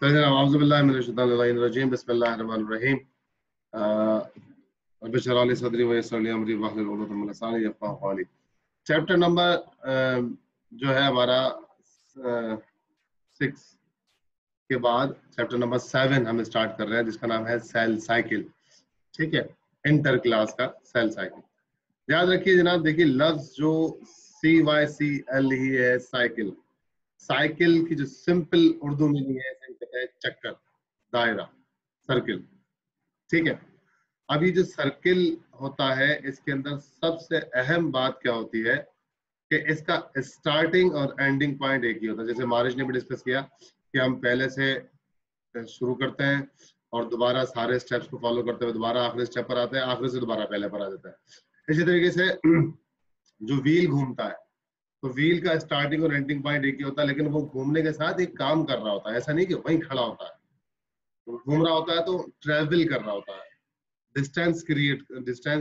Chapter number जो है हमारा 6 के बाद चैप्टर नंबर 7 हम स्टार्ट कर रहे हैं, जिसका नाम है सेल साइकिल। ठीक है, इंटर क्लास का सेल साइकिल। याद रखिए जनाब, देखिए लफ्ज जो CYCL ही है, साइकिल। साइकिल की जो सिंपल उर्दू मीनिंग है, कहते हैं चक्कर, दायरा, सर्किल। ठीक है, अब ये जो सर्किल होता है, इसके अंदर सबसे अहम बात क्या होती है कि इसका स्टार्टिंग और एंडिंग पॉइंट एक ही होता है। जैसे मारिश ने भी डिस्कस किया कि हम पहले से शुरू करते हैं और दोबारा सारे स्टेप्स को फॉलो करते हुए दोबारा आखिरी स्टेप पर आते हैं, आखिरी से दोबारा पहले पर आ जाता है। इसी तरीके से जो व्हील घूमता है, तो व्हील का स्टार्टिंग और एंडिंग पॉइंट एक ही होता है, लेकिन वो घूमने के साथ एक काम कर रहा होता है। ऐसा नहीं कि वहीं खड़ा होता है, तो घूम रहा होता है तो ट्रेवल कर रहा होता है, डिस्टेंस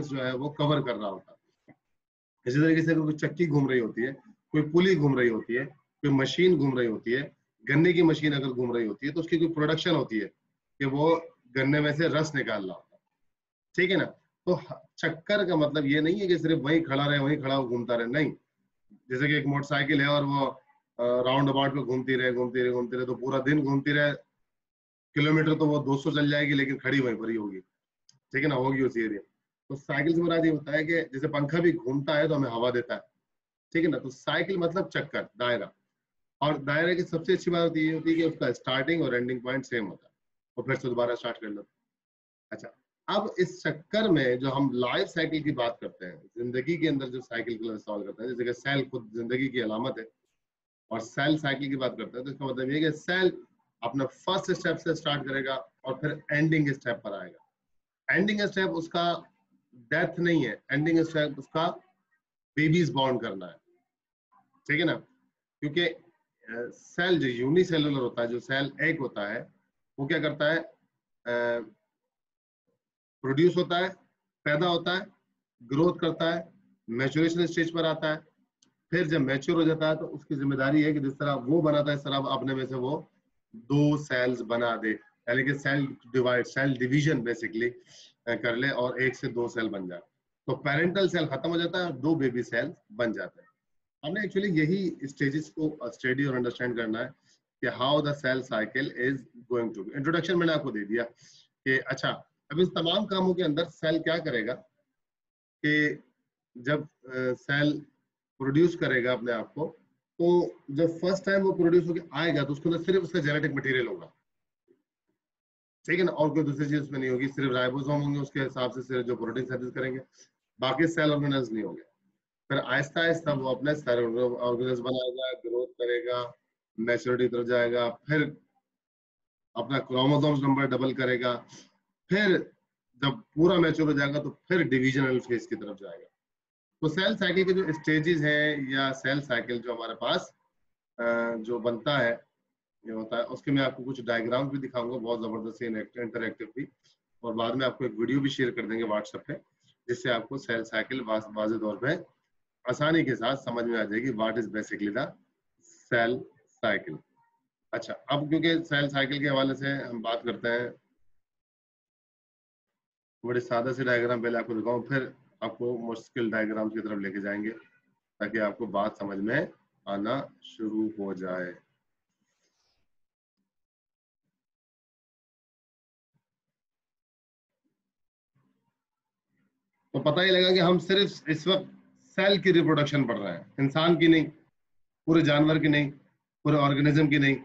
जो है वो कवर कर रहा होता है। इसी तरीके से कोई चक्की घूम रही होती है, कोई पुली घूम रही होती है, कोई मशीन घूम रही होती है, गन्ने की मशीन अगर घूम रही होती है तो उसकी कोई प्रोडक्शन होती है कि वो गन्ने में से रस निकाल रहा होता है। ठीक है ना। तो चक्कर का मतलब ये नहीं है कि सिर्फ वहीं खड़ा रहे, वहीं खड़ा घूमता रहे, नहीं। जैसे कि एक मोटरसाइकिल है और वो राउंड अबाउट में घूमती रहे तो पूरा दिन घूमती रहे, किलोमीटर तो वो 200 चल जाएगी, लेकिन खड़ी वहीं पर ही होगी। ठीक है ना, होगी उसी एरिया। तो साइकिल से मुराद ये होता है कि जैसे पंखा भी घूमता है तो हमें हवा देता है। ठीक है ना। तो साइकिल मतलब चक्कर, दायरा। और दायरे की सबसे अच्छी बात ये होती है कि उसका स्टार्टिंग और एंडिंग पॉइंट सेम होता है, और फिर से दोबारा स्टार्ट कर लो। अच्छा, अब इस चक्कर में जो हम लाइफ साइकिल की बात करते हैं, जिंदगी के अंदर जो साइकिल को इस्तेमाल करते हैं, जैसे कि सेल खुद जिंदगी की अलामत है, और सेल साइकिल की बात करते हैं तो इसका मतलब ये है कि सेल अपना फर्स्ट स्टेप से स्टार्ट करेगा और फिर एंडिंग स्टेप पर आएगा। एंडिंग स्टेप उसका डेथ नहीं है, एंडिंग स्टेप उसका बेबीज बॉर्न करना है। ठीक है ना। क्योंकि सेल जो यूनिसेलुलर होता है, जो सेल एग होता है, वो क्या करता है, प्रोड्यूस होता है, पैदा होता है, ग्रोथ करता है, मैच्योरेशन स्टेज पर आता है। फिर जब मैच्योर हो जाता है तो उसकी जिम्मेदारी है कि जिस तरह वो बनाता है, इस तरह अपने में से वो 2 सेल्स बना दे, यानी कि cell divide, cell division basically कर ले और 1 से 2 सेल बन जाए। तो पेरेंटल सेल खत्म हो जाता है और 2 बेबी सेल बन जाते हैं। हमने एक्चुअली यही स्टेजेस को स्टडी और अंडरस्टैंड करना है कि how the cell cycle is going to be. Introduction मैंने आपको दे दिया कि अच्छा, अब इस तमाम कामों के अंदर सेल क्या करेगा कि जब सेल प्रोड्यूस करेगा अपने आप को, तो जब फर्स्ट टाइम वो प्रोड्यूस होकर आएगा तो उसके अंदर सिर्फ उसका जेनेटिक मटेरियल होगा। ठीक है ना, और कोई दूसरी चीज उसमें नहीं होगी, सिर्फ राइबोसोम होंगे उसके हिसाब से, सिर्फ जो प्रोटीन सिंथेसिस करेंगे, बाकी सेल ऑर्गेनल्स नहीं होंगे। फिर आहिस्ता आहिस्ता वो अपने सेल ऑर्गेनल्स बनाएगा, ग्रोथ करेगा, मैच्योरिटी तरफ जाएगा, फिर अपना क्रोमोसोम्स नंबर डबल करेगा, फिर जब पूरा मैच्योर हो जाएगा तो फिर डिविजनल फेज की तरफ जाएगा। तो सेल साइकिल के जो स्टेजेस हैं या सेल साइकिल जो हमारे पास जो बनता है, ये होता है, उसके मैं आपको कुछ डायग्राम भी दिखाऊंगा, बहुत जबरदस्त इंटरैक्टिव भी, और बाद में आपको एक वीडियो भी शेयर कर देंगे व्हाट्सएप पे, जिससे आपको सेल साइकिल वाज़ेह तौर पे आसानी के साथ समझ में आ जाएगी what is basically the cell cycle. अच्छा, अब क्योंकि सेल साइकिल के हवाले से हम बात करते हैं, बड़े सादा से डायग्राम पहले आपको दिखाऊं, फिर आपको मुश्किल डायग्राम की तरफ लेके जाएंगे ताकि आपको बात समझ में आना शुरू हो जाए। तो पता ही लगा कि हम सिर्फ इस वक्त सेल की रिप्रोडक्शन पढ़ रहे हैं, इंसान की नहीं, पूरे जानवर की नहीं, पूरे ऑर्गेनिज्म की नहीं,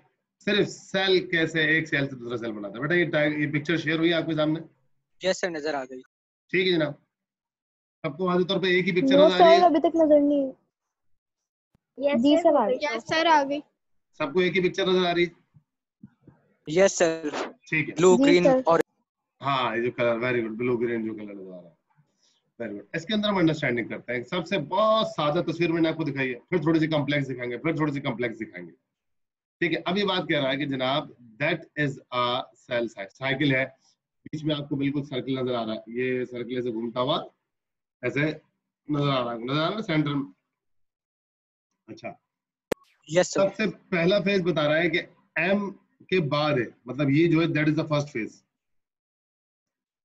सिर्फ सेल कैसे एक सेल से दूसरा सेल बनाता है। बेटा ये पिक्चर शेयर हुई आपके सामने? यस सर, नजर आ गई। ठीक है जनाब, सबको वाज़ेह तौर पे एक ही पिक्चर नजर आ रही है? अभी तक नजर नहीं। जी सर आ गई। यस सर आ गई। सबको एक ही पिक्चर नजर आ रही है? यस सर, ठीक है, ब्लू ग्रीन और हाँ, ये जो colour, very good, blue green जो कलर नजर आ रहा है, वेरी गुड। इसके अंदर हम अंडरस्टैंडिंग करते हैं। सबसे बहुत सादा तस्वीर मैंने आपको दिखाई है, फिर थोड़ी सी कॉम्प्लेक्स दिखाएंगे, फिर थोड़ी सी कॉम्प्लेक्स दिखाएंगे। ठीक है, अब ये बात कह रहा है कि जनाब that is a cell cycle है, बीच में आपको बिल्कुल सर्कल नजर आ रहा है, ये सर्कल ऐसे घूमता हुआ ऐसे नजर आ रहा है सेंटर में। अच्छा, यस सर, सबसे पहला फेज बता रहा है कि एम के बाद है, मतलब ये जो है that is the first phase,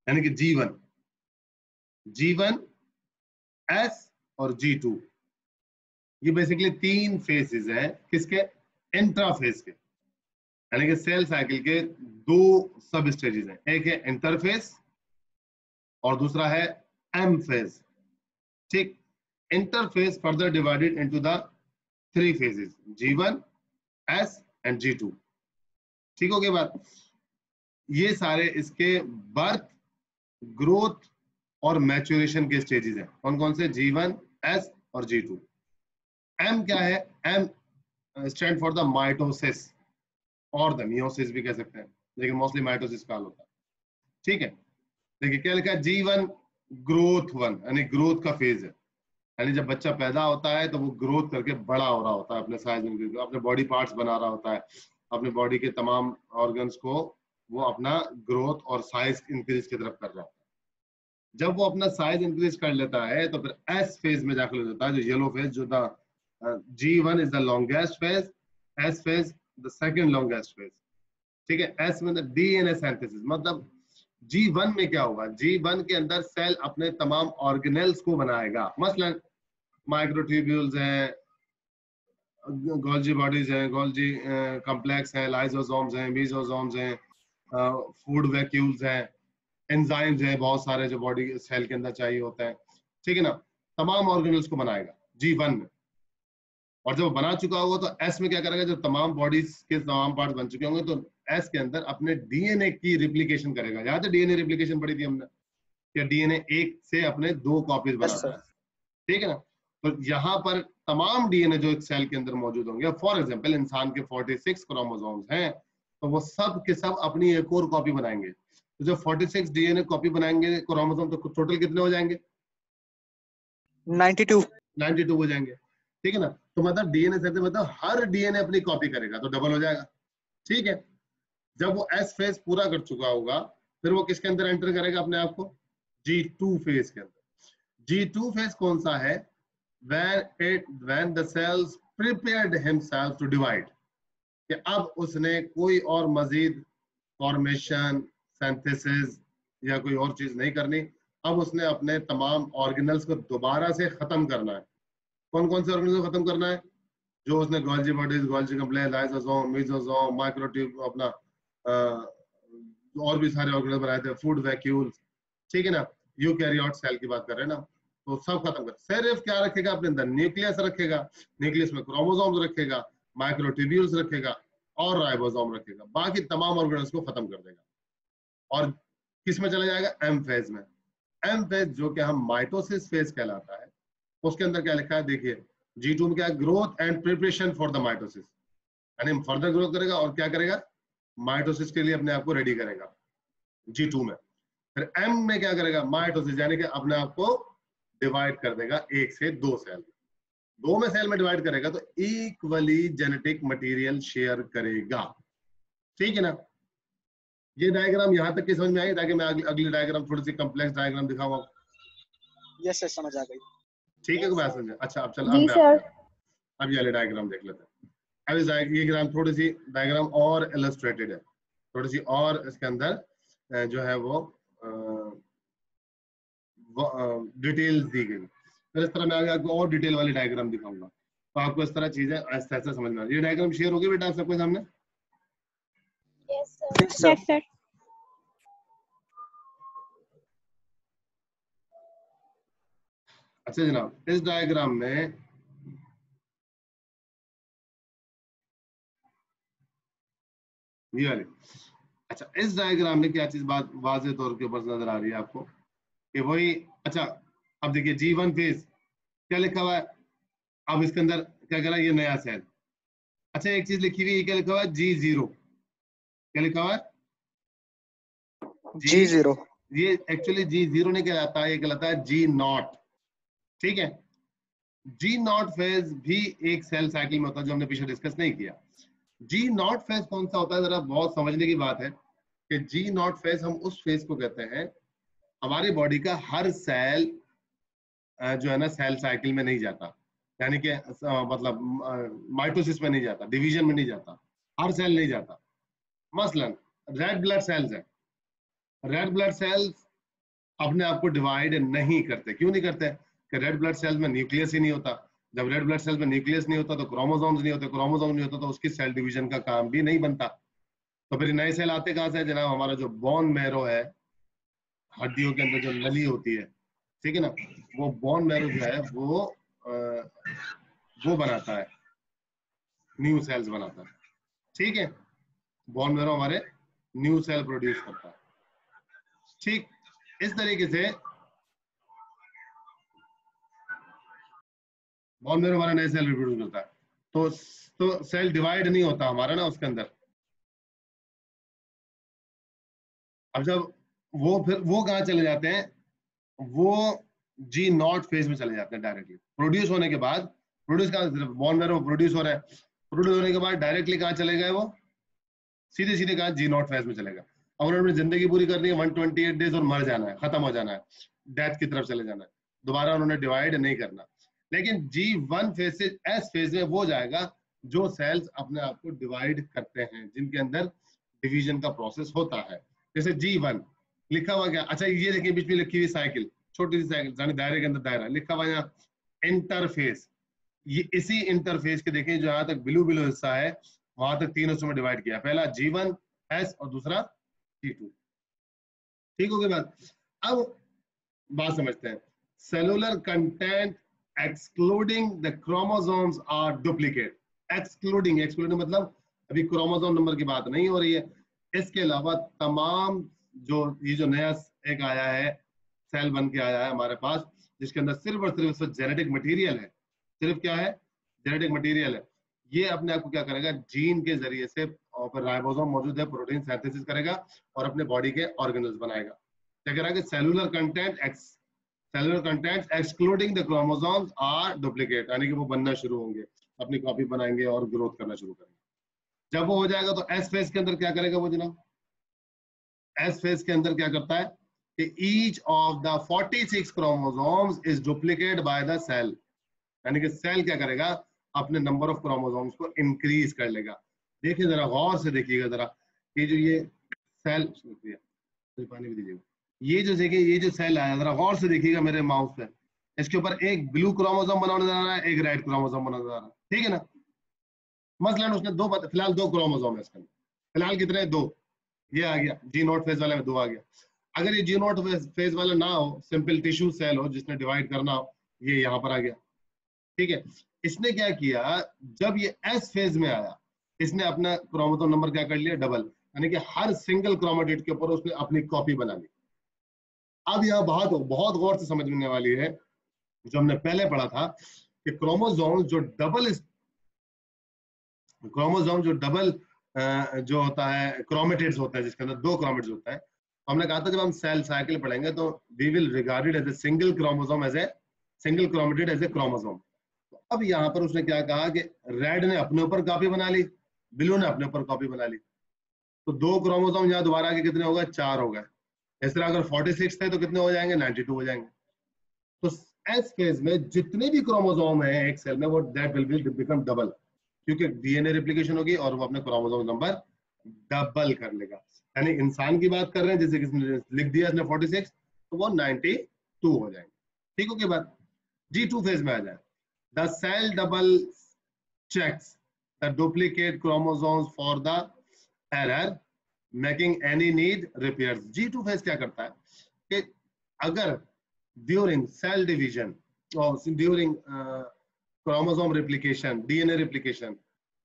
यानी कि G1, S और G2, ये बेसिकली 3 फेजेस हैं किसके, इंट्राफेज के, यानी कि सेल साइकिल के 2 सब स्टेजेस हैं, एक है इंटरफेज और दूसरा है एम फेज। ठीक, interphase further divided into the 3 phases, G1, S and G2। ठीक हो गई बात। ये सारे इसके बर्थ, ग्रोथ और मैच्योरेशन के स्टेजेस हैं। कौन कौन से, G1, S और G2। M क्या है, M stand for the mitosis और द मियोसिस भी कह सकते हैं, लेकिन मोस्टली माइटोसिस का होता है। ठीक है, देखिए क्या लिखा है, G1 ग्रोथ 1, यानी ग्रोथ का फेज है, यानी जब बच्चा पैदा होता है तो वो ग्रोथ करके बड़ा हो रहा होता है, अपने साइज में अपने बॉडी पार्ट्स बना रहा होता है, अपने बॉडी के तमाम ऑर्गन्स को वो अपना ग्रोथ और साइज इंक्रीज की तरफ कर रहा है। जब वो अपना साइज इंक्रीज कर लेता है तो फिर एस फेज में जाकर लेता है, जो येलो फेज, जो the G1 is the longest phase, S phase the second longest phase. ठीक है, एस में डीएनए सिंथेसिस, मतलब G1 में क्या होगा, G1 के अंदर सेल अपने तमाम ऑर्गेनेल्स को बनाएगा, मसलन माइक्रोट्यूब्यूल्स हैं, गोल्जी बॉडीज हैं, गोल्जी कॉम्प्लेक्स हैं, लाइसोसोम्स हैं, मेसोसोम्स हैं, फूड वैक्यूल्स हैं, एंजाइम्स हैं, बहुत सारे जो बॉडी सेल के अंदर चाहिए होता है। ठीक है ना, तमाम ऑर्गेनेल्स को बनाएगा G1 में। और जब बना चुका होगा तो एस में क्या करेगा, जब तमाम बॉडीज के तमाम पार्ट बन चुके होंगे तो एस के अंदर अपने डीएनए की रिप्लिकेशन करेगा। याद है डीएनए रिप्लिकेशन पढ़ी थी हमने, कि डीएनए एक से अपने 2 कॉपीज बनाता है। ठीक है ना, तो यहाँ पर तमाम डीएनए जो एक सेल के अंदर मौजूद होंगे, फॉर एग्जांपल इंसान के 46 क्रोमोसोम्स हैं, तो वो सब के सब अपनी एक और कॉपी बनाएंगे। तो जब 46 डीएनए कॉपी बनाएंगे क्रोमोसोम, तो टोटल कितने हो जाएंगे, 92 हो जाएंगे। ठीक है ना, तो मतलब डीएनए से मतलब हर डीएनए अपनी कॉपी करेगा तो डबल हो जाएगा। ठीक है, जब वो एस फेज पूरा कर चुका होगा फिर वो किसके अंदर एंटर करेगा अपने आप को, G2 फेज के अंदर। G2 फेज कौन सा है, when the cells prepared himself to divide, कि अब उसने कोई और मजीद फॉर्मेशन, सिंथेसिस या कोई और चीज नहीं करनी, अब उसने अपने तमाम ऑर्गेनल्स को दोबारा से खत्म करना है। कौन कौन से ऑर्गेनल्स को खत्म करना है, जो उसने Golgi bodies, Golgi complex, lysosome, mesosome, माइक्रोट्यूब, अपना और भी सारे ऑर्गेनल्स बनाए थे, फूड वैक्यूल्स। ठीक है ना, यूकैरियोट सेल की बात कर रहे हैं ना, तो सब खत्म कर, सिर्फ क्या रखेगा अपने अंदर, न्यूक्लियस रखेगा, न्यूक्लियस में क्रोमोसोम्स रखेगा, माइक्रोट्यूब्यूल्स रखेगा और राइबोसोम रखेगा, बाकी तमाम ऑर्गेनल्स को खत्म कर देगा। और किस में चला जाएगा, एम फेज में। एम फेज जो कि हम माइटोसिस फेज कहलाता है, उसके अंदर क्या लिखा है देखिए, G2 में क्या है, growth and preparation for the mitosis, यानी फर्दर ग्रोथ करेगा और क्या करेगा, माइटोसिस के लिए अपने आप को रेडी करेगा G2 में। फिर M में क्या करेगा, माइटोसिस, यानी कि अपने आप को डिवाइड कर देगा 1 से 2 सेल, 2 में सेल में डिवाइड करेगा तो इक्वली जेनेटिक मटेरियल शेयर करेगा। ठीक है ना, ये डायग्राम यहाँ तक की समझ में आई, ताकि मैं अगली डायग्राम थोड़ी सी कॉम्प्लेक्स डायग्राम दिखाऊंगा। यस सर, समझ आ गई। ठीक है, को बात समझे। अच्छा अब चल, जी सर। अब ये वाले डायग्राम देख लेते हैं। अब इस ये ग्राम थोड़ी सी डायग्राम और इलस्ट्रेटेड है, थोड़ी सी और इसके अंदर जो है वो डिटेल्स दी गई। फिर इस तरह मैं आगे आपको और डिटेल वाली डायग्राम दिखाऊंगा, तो आपको इस तरह चीजें ऐसा ऐसा समझ में आ। ये डायग्राम शेयर होगी बेटा आप सबके सामने? Yes sir. अच्छा जनाब, इस डायग्राम में ये वाले, अच्छा इस डायग्राम में क्या चीज बात वाज़ेह तौर के ऊपर नजर आ रही है आपको, कि वही, अच्छा अब देखिए G1 फेज क्या लिखा हुआ है, अब इसके अंदर क्या कह रहा है, ये नया सेल। अच्छा एक चीज लिखी हुई है, क्या लिखा हुआ है, G0, क्या लिखा हुआ है, G0, ये एक्चुअली G0 नहीं कहलाता है, ये कहलाता है G0। ठीक है, G0 फेज भी एक सेल साइकिल में होता है, जो हमने पीछे डिस्कस नहीं किया। G0 फेज कौन सा होता है, जरा बहुत समझने की बात है कि G0 फेज हम उस फेज को कहते हैं, हमारी बॉडी का हर सेल जो है ना सेल साइकिल में नहीं जाता, यानी कि मतलब माइटोसिस में नहीं जाता, डिवीजन में नहीं जाता, हर सेल नहीं जाता। मसलन रेड ब्लड सेल्स है, रेड ब्लड सेल्स अपने आप को डिवाइड नहीं करते। क्यों नहीं करते? कि रेड ब्लड सेल्स में न्यूक्लियस ही नहीं होता। जब रेड ब्लड सेल्स में न्यूक्लियस नहीं होता तो क्रोमोसोम्स नहीं होते, क्रोमोसोम नहीं होता तो उसकी सेल डिवीजन का काम भी नहीं बनता। तो फिर नए सेल आते कहां से जनाब? हमारा जो बोन मैरो है, हड्डियों के अंदर जो नली होती है, ठीक है ना, वो बोन मैरो जो है वो बनाता है, न्यू सेल्स बनाता है। ठीक है, बोन मैरो हमारे न्यू सेल प्रोड्यूस करता है। ठीक इस तरीके से बोन मैरो हमारा नए सेल रिप्रोड्यूस करता है। तो सेल डिवाइड नहीं होता हमारा ना उसके अंदर। अब जब फिर वो कहाँ चले जाते हैं? वो जी नॉट फेज में चले जाते हैं डायरेक्टली। प्रोड्यूस होने के बाद, प्रोड्यूस कहाँ, बोन मैरो प्रोड्यूस हो रहा है, प्रोड्यूस होने के बाद डायरेक्टली कहाँ चले गए? वो सीधे सीधे कहाँ? जी नॉट फेज में चलेगा। अब उन्होंने जिंदगी पूरी करनी है 128 डेज और मर जाना है, खत्म हो जाना है, डेथ की तरफ चले जाना है, दोबारा उन्होंने डिवाइड नहीं करना। लेकिन G1 फेज से एस फेज में वो जाएगा जो सेल्स अपने आप को डिवाइड करते हैं, जिनके अंदर डिवीजन का प्रोसेस होता है। जैसे G1 लिखा हुआ क्या? अच्छा ये देखिए बीच में लिखी हुई साइकिल, छोटी सी साइकिल, यानी दायरे के अंदर दायरा लिखा हुआ यहाँ इंटरफेस। ये इसी इंटरफेस के देखिए जो यहाँ तक ब्लू ब्लू हिस्सा है वहां तक तीन हिस्सों में डिवाइड किया, पहला G1 S और दूसरा G2। ठीक हो गई बात? अब बात समझते हैं। Cellular content excluding the chromosomes are duplicate. Excluding मतलब अभी क्रोमोसोम नंबर की बात नहीं हो रही है, इसके अलावा तमाम ये जो नया एक आया है, सेल बन के आया है हमारे पास, जिसके अंदर सिर्फ और सिर्फ इसमें जेनेटिक मटेरियल है। सिर्फ क्या है? जेनेटिक मटेरियल है। ये अपने आप को क्या करेगा? जीन के जरिए से, और फिर राइबोसोम मौजूद है, प्रोटीन सिंथेसिस करेगा और अपने बॉडी के ऑर्गेनल्स बनाएगा। क्या कह रहा है कि cellular contents excluding the chromosomes are duplicate, यानी कि वो बनना शुरू होंगे, अपनी कॉपी बनाएंगे और ग्रोथ करना शुरू करेंगे। जब वो हो जाएगा तो एस फेज के अंदर क्या करेगा वो जनाब? एस फेज के अंदर क्या करता है कि each of the 46 chromosomes is duplicate by the cell, यानी कि सेल क्या करेगा? अपने नंबर ऑफ क्रोमोसोम्स को इंक्रीज कर लेगा। देखिए जरा गौर से देखिएगा जरा, ये जो ये सेल, पानी भी दीजिएगा, ये जो देखिए ये जो सेल आया, जरा गौर से देखिएगा मेरे माउस पे, इसके ऊपर एक ब्लू क्रोमोसोम बना नजर आ रहा है, एक रेड क्रोमोसोम बना नजर आ रहा है, ठीक है ना? मसलन उसने फिलहाल दो क्रोमोसोम है इसके अंदर, फिलहाल कितने? दो। ये आ गया जी नॉट फेज वाले में, दो आ गया। अगर ये जी नॉट फेज वाला ना हो, सिंपल टिश्यू सेल हो जिसने डिवाइड करना हो, ये यहाँ पर आ गया, ठीक है। इसने क्या किया? जब ये एस फेज में आया, इसने अपना क्रोमोसोम नंबर क्या कर लिया? डबल, यानी कि हर सिंगल क्रोमेटिड के ऊपर उसने अपनी कॉपी बना ली। अब यह बहुत बहुत गौर से समझने वाली है, जो हमने पहले पढ़ा था कि क्रोमोसोम जो डबल जो होता है क्रोमेटिड्स होता है, जिसके अंदर दो क्रोमेटिड्स होता है, तो हमने कहा था जब हम सेल साइकिल पढ़ेंगे तो we will regarded as a single chromosome, as a single chromatid, as a chromosome. अब यहाँ पर उसने क्या कहा कि रेड ने अपने ऊपर कॉपी बना ली, ब्लू ने अपने ऊपर कॉपी बना ली, तो दो क्रोमोसोम यहाँ दोबारा आके कितने हो गए? 4 हो गए। इस तरह अगर 46 थे तो कितने हो जाएंगे? 92 हो जाएंगे। तो एस फेज में जितने भी क्रोमोसोम है एक सेल में, वो दैट विल बिकम डबल, क्योंकि डीएनए रेप्लिकेशन होगी और वो अपने क्रोमोसोम नंबर डबल कर लेगा। यानी इंसान की बात कर रहे हैं, जैसे किसने लिख दिया इसने 46, तो वो 92 हो जाएंगे। ठीक हो गई बात? G2 फेज में आ जाए, the cell double checks the duplicate chromosomes for the error, making any need repairs। G2 phase क्या करता है कि अगर during cell division or during chromosome replication, DNA replication,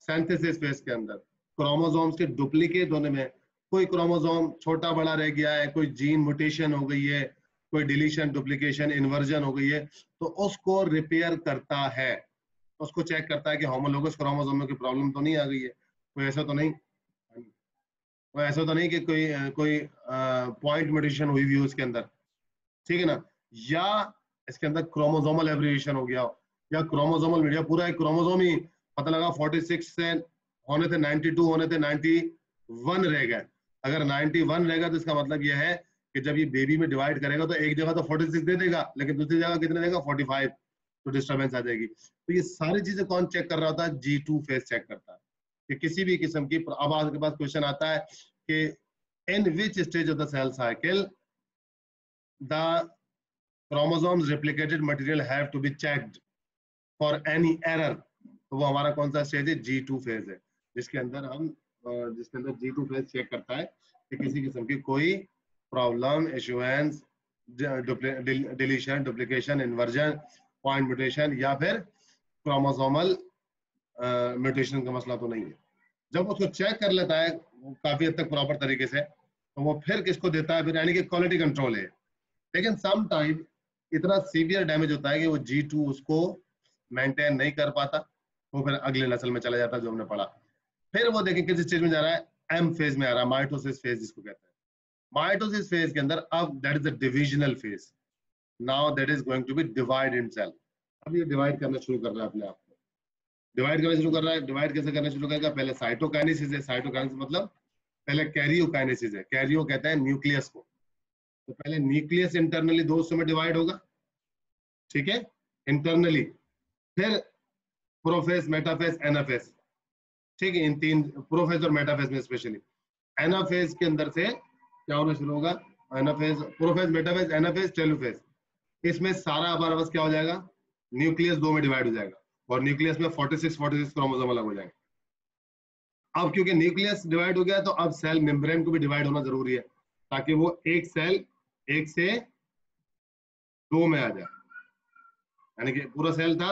synthesis phase के अंदर क्रोमोसोम्स के डुप्लीकेट होने में कोई क्रोमोसोम छोटा बड़ा रह गया है, कोई जीन म्यूटेशन हो गई है, कोई डिलीशन, डुप्लीकेशन, इन्वर्जन हो गई है, तो उसको रिपेयर करता है, उसको चेक करता है कि होमोलोगस क्रोमोसोम में कोई प्रॉब्लम तो नहीं आ गई है, कोई ऐसा तो नहीं कि कोई पॉइंट म्यूटेशन हुई है उसके अंदर, ठीक है ना, या इसके अंदर क्रोमोसोमल एब्रिविएशन हो गया, या क्रोमोसोमल मीडिया पूरा एक क्रोमोसोम ही पता लगा 46 से होने थे 92 होने थे 91 रह गए। अगर 91 रहेगा तो इसका मतलब यह है कि जब ये बेबी में डिवाइड करेगा तो एक जगह तो 46 दे देगा, लेकिन दूसरी जगह कितने देगा? 45, तो डिस्टर्बेंस आ जाएगी। तो ये सारी चीजें कौन चेक कर रहा होता है? G2 फेज चेक करता है। कि किसी भी किस्म की, अब आपके पास क्वेश्चन आता है कि in which stage of the cell cycle the chromosomes replicated material have to be checked for any error, तो वो हमारा कौन सा स्टेज है? G2 फेज है, जिसके अंदर G2 फेज चेक करता है कि किसी किस्म की कोई problem, issuance, deletion, duplication, inversion, point mutation या फिर क्रोमोसोमल म्यूटेशन का मसला तो नहीं है। जब उसको चेक कर लेता है काफी हद तक प्रॉपर तरीके से, तो वो फिर किसको देता है? फिर यानी कि क्वालिटी कंट्रोल है। लेकिन सम टाइम इतना सीवियर डैमेज होता है कि वो G2 उसको मेंटेन नहीं कर पाता, वो फिर अगले नस्ल में चला जाता है, जो हमने पढ़ा। फिर वो देखें किस स्टेज में जा रहा है? एम फेज में आ रहा है, माइटोसिस फेज जिसको कहते हैं। माइटोसिस फेज के अंदर अब that is the divisional phase, now that is going to be divide in cell. अब ये डिवाइड करना शुरू कर रहा है अपने आप को, डिवाइड करना शुरू कर रहा है। डिवाइड कैसे करना शुरू करेगा? पहले साइटोकाइनेसिस है, साइटोकाइनेसिस मतलब पहले कैरियोकाइनेसिस है, कैरियो कहते हैं न्यूक्लियस को। तो पहले न्यूक्लियस इंटरनली दो हिस्सों में डिवाइड होगा, ठीक है, इंटरनली। फिर प्रोफेज, मेटाफेज, एनाफेज, ठीक है, इन तीन, प्रोफेज और मेटाफेज में स्पेशली। एनाफेज के अंदर से क्या होना शुरू होगा? Anaphase, prophase, metaphase, anaphase, telophase. इसमें सारा हमारा बस क्या हो जाएगा? न्यूक्लियस दो में डिवाइड हो जाएगा और न्यूक्लियस में 46 क्रोमोसोम अलग हो जाएंगे। अब क्योंकि न्यूक्लियस डिवाइड हो गया तो अब सेल मेम्ब्रेन को भी डिवाइड होना जरूरी है, ताकि वो एक सेल 1 से 2 में आ जाए, यानी कि पूरा सेल था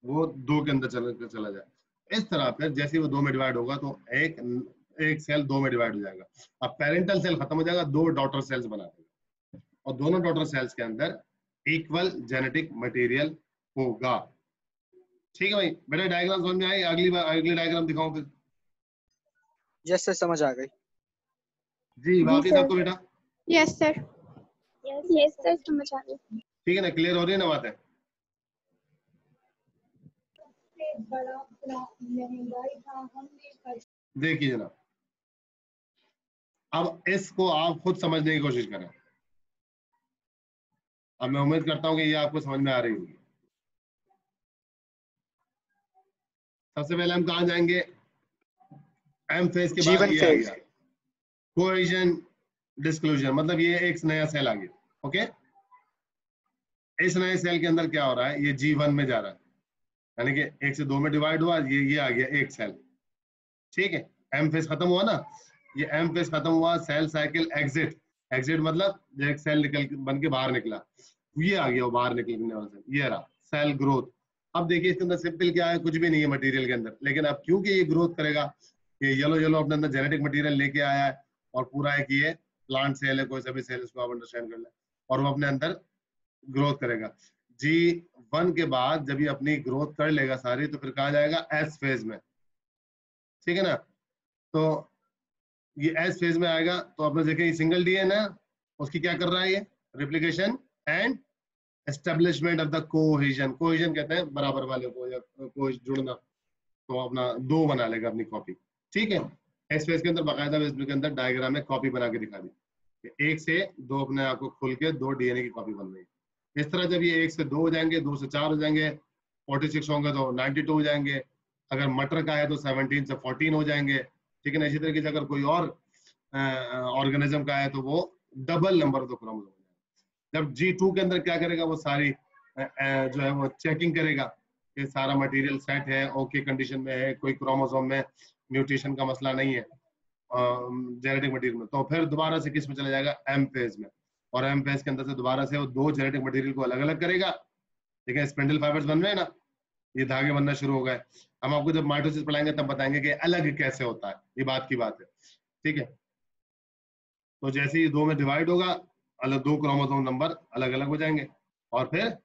वो 2 के अंदर चला जाए। इस तरह फिर जैसे वो 2 में डिवाइड होगा तो एक सेल 2 में डिवाइड हो जाएगा। अब पेरेंटल सेल खत्म हो जाएगा, 2 डॉटर सेल्स बना देगा और दोनों डॉटर सेल्स के अंदर इक्वल जेनेटिक मटेरियल होगा। ठीक है भाई, बेटा डायग्राम समझ में आई? अगली डायग्राम दिखाऊं फिर? यस सर, समझ आ गई। जी बाकी सबको बेटा? यस सर, यस सर, समझ आ गई। ठीक है ना, क्लियर हो रही है ना बात है? देखिए जनाब, अब इसको आप खुद समझने की कोशिश करें। अब मैं उम्मीद करता हूं कि ये आपको समझ में आ रही होगी। सबसे पहले हम कहां जाएंगे? एम फेज के बाद ये आ गया कोहेजन डिस्क्लोजन, मतलब ये एक नया सेल आ गया। ओके, इस नए सेल के अंदर क्या हो रहा है? ये G1 में जा रहा है, यानी कि 1 से 2 में डिवाइड हुआ, ये आ गया एक सेल। ठीक है, एम फेज खत्म हुआ ना, ये एम फेज खत्म हुआ, सेल साइकिल एग्जिट, एग्जिट मतलब एक सेल निकल बन के बाहर निकला, ये आ गया वो बाहर निकलने वाला सेल, ये रहा सेल ग्रोथ। अब देखिए इसके अंदर सिंपल क्या है, कुछ भी नहीं है मटेरियल के अंदर, लेकिन अब क्योंकि ये ग्रोथ करेगा, ये येलो अपने अंदर जेनेटिक मटेरियल लेके आया है और पूरा है कि ये प्लांट सेल है, कोई सा भी सेल, इसको आप अंडरस्टैंड कर लें, और वो अपने अंदर ग्रोथ करेगा। G1 के बाद जब ये अपनी ग्रोथ कर लेगा सारी, तो फिर कहा जाएगा एस फेज में। ठीक है ना, तो ये एस फेज में आएगा। तो आपने देखे सिंगल डीएनए उसकी क्या कर रहा है? ये replication and establishment of the cohesion. Cohesion कहते हैं बराबर वाले को, या को जुड़ना, तो अपना 2 बना लेगा अपनी कॉपी। ठीक है, एस फेज के अंदर बाकायदा के अंदर डायग्राम में कॉपी बना के दिखा दी, 1 से 2 अपने आप को खुल के 2 डीएनए की कॉपी बन रही है। इस तरह जब ये 1 से 2 हो जाएंगे, 2 से 4 हो जाएंगे, 46 होंगे तो 92 हो जाएंगे, अगर मटर का है तो 17 से 14 हो जाएंगे। ठीक है ना, इसी तरीके से अगर कोई और ऑर्गेनिज्म का है तो वो डबल नंबर ऑफ क्रोमोसोम हो जाएगा। जब G2 के अंदर क्या करेगा, वो सारी जो है वो चेकिंग करेगा कि सारा मटेरियल सेट है, ओके कंडीशन में है, कोई क्रोमोसोम में म्यूटेशन का मसला नहीं है जेनेटिक मटेरियल में, तो फिर दोबारा से किस में चला जाएगा? एम फेज में। और एम फेज के अंदर से दोबारा से वो 2 जेनेटिक मटेरियल को अलग अलग करेगा। ठीक है, स्पिंडल फाइबर्स बन रहे हैं ना, ये धागे बनना शुरू हो गए। हम आपको जब माइटोसिस पढ़ाएंगे तब बताएंगे कि अलग कैसे होता है, ये बात की बात है। ठीक है, तो जैसे ही 2 में डिवाइड होगा, अलग 2 क्रोमोसोम नंबर अलग अलग हो जाएंगे और फिर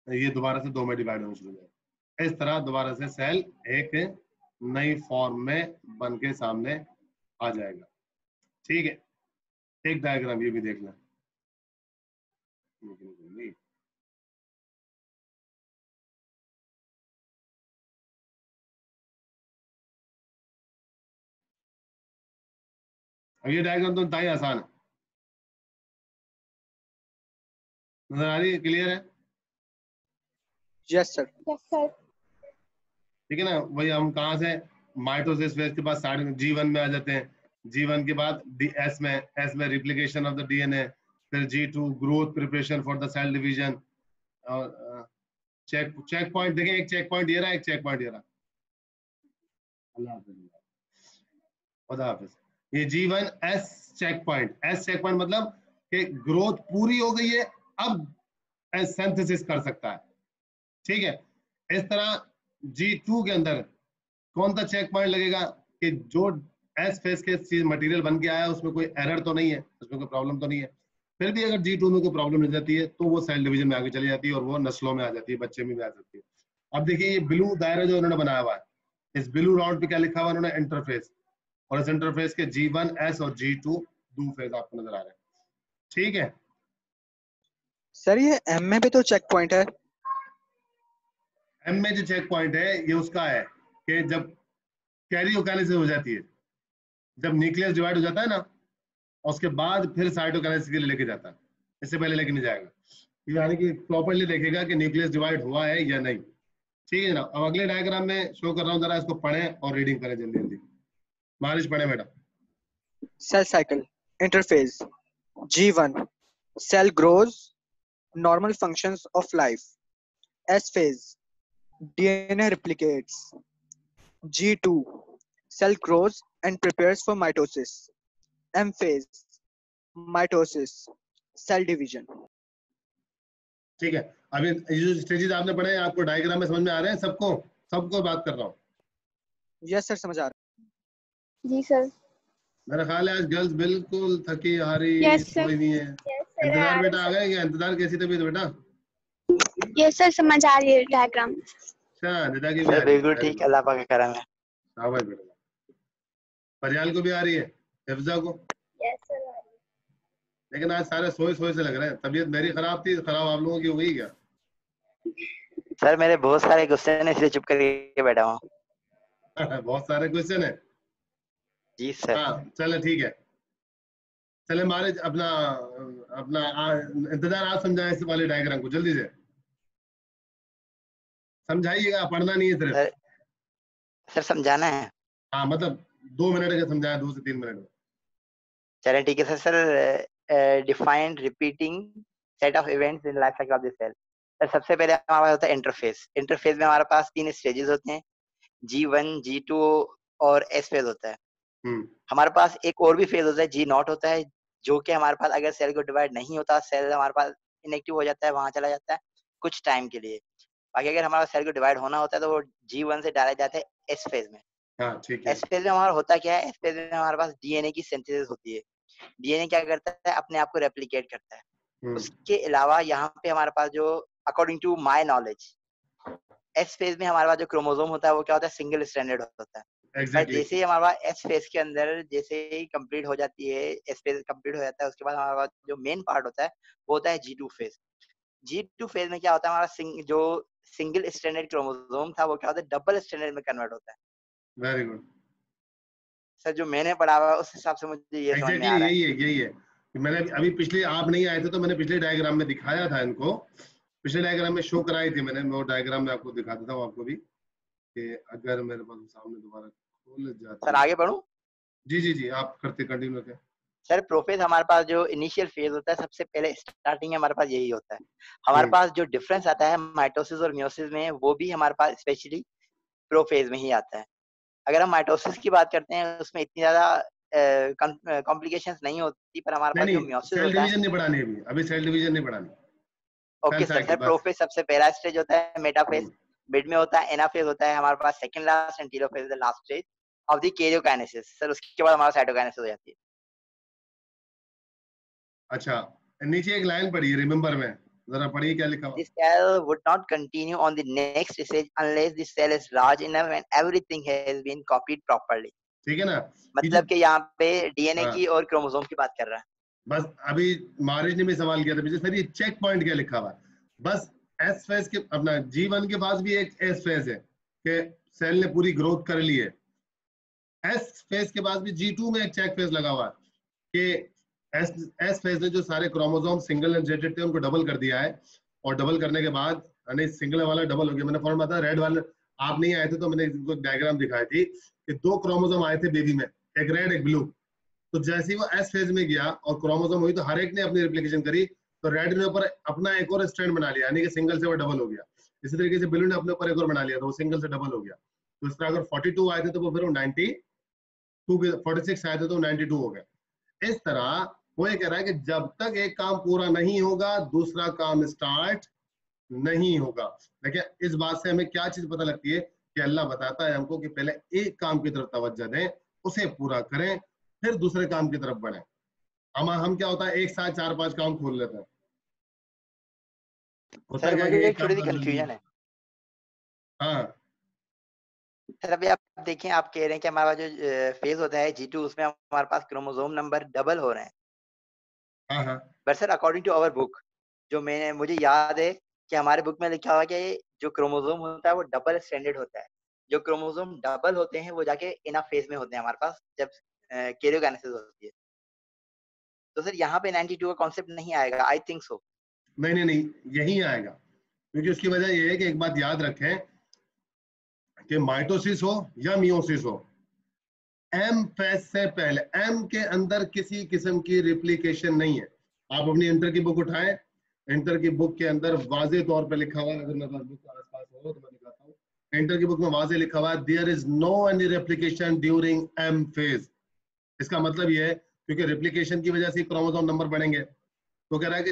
ये दोबारा से 2 में डिवाइड होना शुरू हो जाएगा। इस तरह दोबारा से सेल एक नई फॉर्म में बन के सामने आ जाएगा। ठीक है, एक डायग्राम ये भी देखना। अब ये डायग्राम तो इंतहाई आसान है, नजर आ रही है? क्लियर है? Yes sir. Yes sir. ठीक है ना, वही हम कहाँ से माइटोसिस फेज के बाद G1 में आ जाते हैं, G1 के बाद S में रिप्लिकेशन ऑफ द डीएनए, फिर G2 growth preparation for the cell division, और चेक पॉइंट देखें, एक चेक पॉइंट ये रहा, एक चेक पॉइंट ये रहा। अल्लाह हाफिज, खुदा हाफिज। ये G1 S चेक पॉइंट मतलब कि ग्रोथ पूरी हो गई है, अब सिंथेसिस कर सकता है, ठीक है। इस तरह G2 के अंदर कौन सा चेक पॉइंट लगेगा कि जो एस फेज के चीज मटेरियल बन के आया उसमें कोई एरर तो नहीं है, उसमें कोई प्रॉब्लम तो नहीं है। फिर भी अगर G2 में कोई प्रॉब्लम हो जाती है तो वो सेल डिवीजन में आगे चली जाती है और वो नस्लों में आ जाती है, बच्चे में भी आ सकती है। अब देखिए ये ब्लू दायरा जो उन्होंने बनाया हुआ है, इस ब्लू राउंड पे क्या लिखा हुआ उन्होंने, इंटरफेस, और इस इंटरफेस के G1 S और G2 दो फेज आपको नजर आ रहे हैं, ठीक है। सर ये एम में भी तो चेक पॉइंट है। एम में जो चेक पॉइंट है ये उसका है कि जब कैरियोकाइनेसिस हो जाती है, जब न्यूक्लियस डिवाइड हो जाता है ना, उसके बाद फिर साइटोकाइनेसिस के लिए लेके जाता है, इससे पहले लेके नहीं जाएगा, यानी कि प्रॉपर्ली देखेगा कि न्यूक्लियस डिवाइड हुआ है या नहीं, ठीक है ना। अब अगले डायग्राम में शो कर रहा हूँ, जरा इसको पढ़ें और रीडिंग करें जल्दी जल्दी। मारिश पढ़े बेटा। Cell cycle interphase G1 cell grows, normal functions of life. S phase DNA replicates. G2 cell grows and prepares for mitosis. M phase mitosis, cell division. ठीक है, अभी ये जो स्टेजेस आपने पढ़े आपको डायग्राम में समझ में आ रहे हैं सबको? सबको बात कर रहा हूँ। यस सर, समझ आ रहा जी सर। मेरा ख्याल है आज गर्ल्स बिल्कुल थकी हारी, कोई नहीं है। इंतजार बेटा आ गए क्या? इंतजार कैसी तबीयत बेटा? यस सर, समझ आ रही है डायग्राम। अच्छा, निदा की भी आ रही है? बिल्कुल ठीक, अल्लाह पाक का करम है। हाँ भाई बेटा। परियाल को भी आ रही है, हिफ्जा को? Yes sir. लेकिन आज सारे सोए सोए से लग रहे हैं। तबीयत मेरी खराब थी, खराब आप लोगों की हो गई क्या? सर मेरे बहुत सारे गुस्से हैं इसलिए चुप करके बैठा हूँ। बहुत सारे क्वेश्चन है। जी सर। हाँ चले ठीक है, चले मारे अपना अपना इंतजार आप समझाएं इस वाले डायग्राम को जल्दी से समझाइएगा, पढ़ना नहीं है सिर्फ। सर समझाना है? हाँ मतलब 2 मिनट का समझाया, 2 से 3 मिनट में। चलें ठीक है sir. Defined repeating set of events in life cycle of the cell. Sir सबसे पहले हमारे पास होता है इंटरफेस। इंटरफेस में हमारे पास 3 स्टेजेस होते हैं, G1, G2 और S फेज होता है। हमारे पास एक और भी फेज होता है, G0 होता है, जो कि हमारे पास अगर सेल को डिवाइड नहीं होता, सेल हमारे पास इनएक्टिव हो जाता है, वहां चला जाता है कुछ टाइम के लिए। बाकी अगर हमारा सेल को डिवाइड होना होता है तो वो G1 से डाला जाता है S फेज में। हाँ ठीक है। S फेज में हमारा होता क्या है? S फेज में हमारे पास डीएनए की सिंथेसिस होती है। डीएनए क्या करता है? अपने आप को रेप्लिकेट करता है। उसके अलावा यहाँ पे हमारे पास जो according to my knowledge S phase में हमारे पास जो क्रोमोसोम होता है वो क्या होता है? सिंगल स्ट्रैंडेड होता है। Exactly. जैसे ही हमारे पास S फेज के अंदर जैसे ही कंप्लीट हो जाती है, S फेज कंप्लीट हो जाता है, उसके बाद हमारे पास जो मेन पार्ट होता है वो होता है G2 फेज। G2 फेज में क्या होता है? हमारा जो सिंगल स्ट्रैंडेड क्रोमोसोम था वो क्या होता है? डबल स्ट्रैंडेड में कन्वर्ट होता है। वेरी गुड सर जो मैंने पढ़ा हुआ है उस हिसाब से मुझे ये समझ में आ रहा है। यही है कि मैंने अभी पिछले, आप नहीं आए थे तो मैंने पिछले डायग्राम में दिखाया था इनको, पिछले डायग्राम में शो कराई थी मैंने। वो डायग्राम में आपको दिखा देता हूँ आपको भी, कि अगर मेरे पास सामने दोबारा खोल जाती। सर आगे बढ़ूं? जी आप करते कंटिन्यू करें। सर प्रोफेज हमारे पास जो इनिशियल फेज होता है, सबसे पहले स्टार्टिंग हमारे पास यही होता है। हमारे पास जो डिफरेंस आता है माइटोसिस और मियोसिस में, वो भी हमारे पास स्पेशली प्रोफेज में ही आता है। अगर हम माइटोसिस की बात करते हैं उसमें इतनी ज्यादा कॉम्प्लिकेशंस नहीं होती, पर हमारे पास जो मियोसिस सेल होता है। डिवीजन नहीं पढ़ानी अभी सेल डिवीजन नहीं पढ़ानी। Okay sir. प्रोफेज सबसे पहला स्टेज होता है, मेटाफेज मिड में होता है, एनाफेज होता है हमारे पास second last, and telophase the last stage of the karyokinesis. Sir उसके बाद हमारा साइटोकाइनेसिस हो जाती है। अच्छा, नीचे एक लाइन पढ़ी रिमेंबर में, जरा पढ़िए क्या लिखा हुआ। The cell would not continue on the next stage unless the cell is large enough and everything has been copied properly. ठीक है ना, मतलब कि यहाँ पे डीएनए की और क्रोमोसोम की बात कर रहा है। बस अभी मारिज ने भी सवाल किया था पीछे, सर ये चेक पॉइंट क्या लिखा हुआ है? बस एस फेज के अपना G1 के पास भी एक एस फेज है कि सेल ने पूरी ग्रोथ कर ली है। एस फेज के पास भी G2 में एक चेक फेज लगा हुआ है कि एस फेज ने जो सारे क्रोमोसोम सिंगल जनरेटेड थे उनको डबल कर दिया है, और डबल करने के बाद यानी सिंगल वाला डबल हो गया। मैंने फॉर्म बताया, रेड वाले आप नहीं आए थे तो मैंने इनको डायग्राम दिखाई थी कि 2 क्रोमोसोम आए थे बेबी में, एक रेड एक ब्लू। तो जैसे ही वो एस फेज में गया और क्रोमोसोम हुई तो हर एक ने अपनी रिप्लिकेशन करी, तो रेड ने ऊपर अपना एक और स्ट्रैंड बना लिया, यानी कि सिंगल से वो डबल हो गया। इसी तरीके से ब्लू ने अपने ऊपर एक और बना लिया, तो वो सिंगल से डबल हो गया। तो इस तरह अगर 42 आए थे तो वो फिर 92 के 46 आए थे तो 92 हो गए। इस तरह वो ये कह रहा है कि जब तक एक काम पूरा नहीं होगा दूसरा काम स्टार्ट नहीं होगा। देखिए इस बात से हमें क्या चीज पता लगती है कि अल्लाह बताता है हमको कि पहले एक काम की तरफ तवज्जो दें, उसे पूरा करें, फिर दूसरे काम की तरफ बढ़ें। हम क्या होता है एक साथ 4-5 काम खोल लेते हैं। होता सर क्या है मुझे कि एक छोटी सी काम जल्दी। कंफ्यूजन है। हाँ सर अभी आप देखें, आप कह रहे हैं कि हमारा जो फेज होता है G2, उसमें हमारे पास क्रोमोसोम नंबर डबल हो रहे हैं। हाँ हाँ but sir according to our book, जो मुझे याद है कि हमारे बुक में लिखा हुआ है कि जो क्रोमोसोम होता है वो डबल स्टैंडर्ड होता है। जो क्रोमोसोम डबल होते हैं वो जाके इनफ फेज में होते हैं हमारे पास जब कैरियोकाइनेसिस होती है। तो सर यहाँ पे 92 का कॉन्सेप्ट नहीं आएगा, आई थिंक सो। नहीं नहीं नहीं, यही आएगा। क्योंकि उसकी वजह यह है कि एक बात याद रखें कि माइटोसिस हो या मियोसिस हो, एम फेज से पहले एम के अंदर किसी किस्म की रिप्लिकेशन नहीं है। आप अपनी इंटर की बुक उठाएं, इंटर की बुक के अंदर वाजे तौर पे लिखा हुआ है, अगर मेरे पास बुक आसपास हो तो मैं दिखाता हूँ। इंटर की बुक में वाजे लिखा हुआ है there is no any replication during M phase. इसका मतलब ये है क्योंकि रेप्लिकेशन की वजह से क्रोमोसोम नंबर बढ़ेंगे। तो कह रहा है कि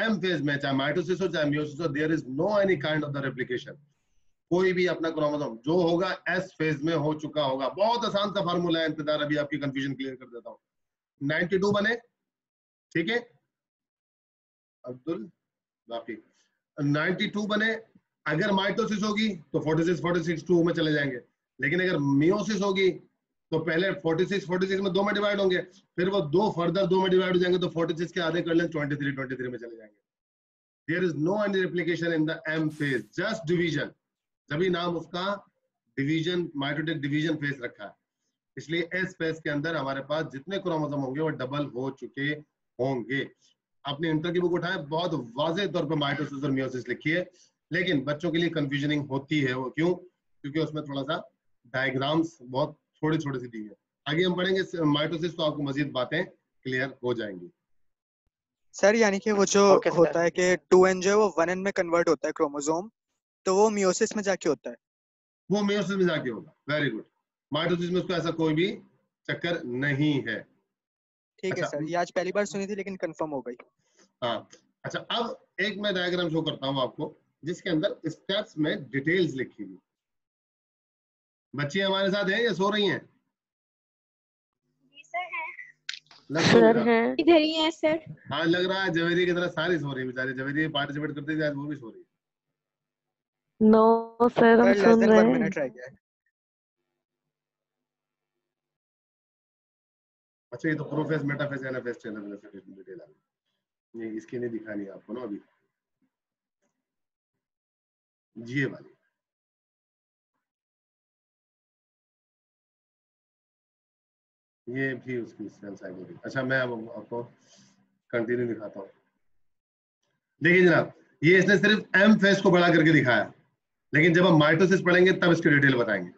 एम फेज में चाहे माइटोसिस हो चाहे मियोसिस हो, there is no any kind of the replication. कोई भी अपना क्रोमोसोम जो होगा एस फेज में हो चुका होगा। बहुत आसान सा फार्मूला है, इंतजार अभी आपकी कंफ्यूजन क्लियर कर देता हूँ। 92 बने, ठीक है अब्दुल बाकी 92 बने। अगर माइटोसिस होगी तो 46 2 में चले जाएंगे, लेकिन अगर मियोसिस होगी तो पहले 46 में 2 में डिवाइड होंगे, फिर वो 2 फर्दर 2 में डिवाइड हो जाएंगे, तो 46 के आधे कर लें 23 में चले जाएंगे। There is no any replication in the M phase, just division. तभी नाम उसका डिवीजन, माइटोटिक डिवीजन फेज रखा है। इसलिए एस फेज के अंदर हमारे पास जितने क्रोमोसोम होंगे वो डबल हो चुके होंगे। अपने इंटर की बुक उठाएं, बहुत वाज़ेह तौर पे माइटोसिस और मियोसिस लिखी है, लेकिन बच्चों के लिए कंफ्यूजनिंग होती है। वो क्यों? क्योंकि उसमें थोड़ा सा डायग्राम्स बहुत छोटे छोटे से दी है। आगे हम पढ़ेंगे माइटोसिस तो आपको मजीद बातें क्लियर हो जाएंगी। सर यानी कि वो जो ओके सर। होता है कि 2n जो है वो 1n में कन्वर्ट होता है क्रोमोसोम, तो वो मियोसिस में जाके होता है। वो मियोसिस में जाके होगा। Very good. माइटोसिस में उसका ऐसा कोई भी चक्कर नहीं है। ठीक है अच्छा सर, ये आज पहली बार सुनी थी लेकिन कंफर्म हो गई। हाँ अच्छा, अब एक मैं डायग्राम शो करता हूँ आपको जिसके अंदर स्टेप्स में डिटेल्स लिखी हुई। बच्ची हमारे साथ हैं या सो रही हैं? लग तो नहीं रहा। इधर ही है सर। हाँ लग रहा है जवेरी की तरह सारी सो रही है बेचारी। जवेरी पार्टिसिपेट करती थी, आज वो भी सो रही है। नो सर, हम सर लेस सुन देन रहे 1 हैं। मिनट रह गया है। अच्छा ये तो प्रोफेस मेटाफेस एनाफेस चैनल डिटेल आ गई। ये इसकी नहीं दिखानी है आपको ना अभी, ये वाली। ये भी उसकी सेल साइड होगी। अच्छा मैं अब आपको कंटिन्यू दिखाता हूँ। देखिए जनाब, ये इसने सिर्फ एम फेस को बड़ा करके दिखाया, लेकिन जब हम माइटोसिस पढ़ेंगे तब इसकी डिटेल बताएंगे।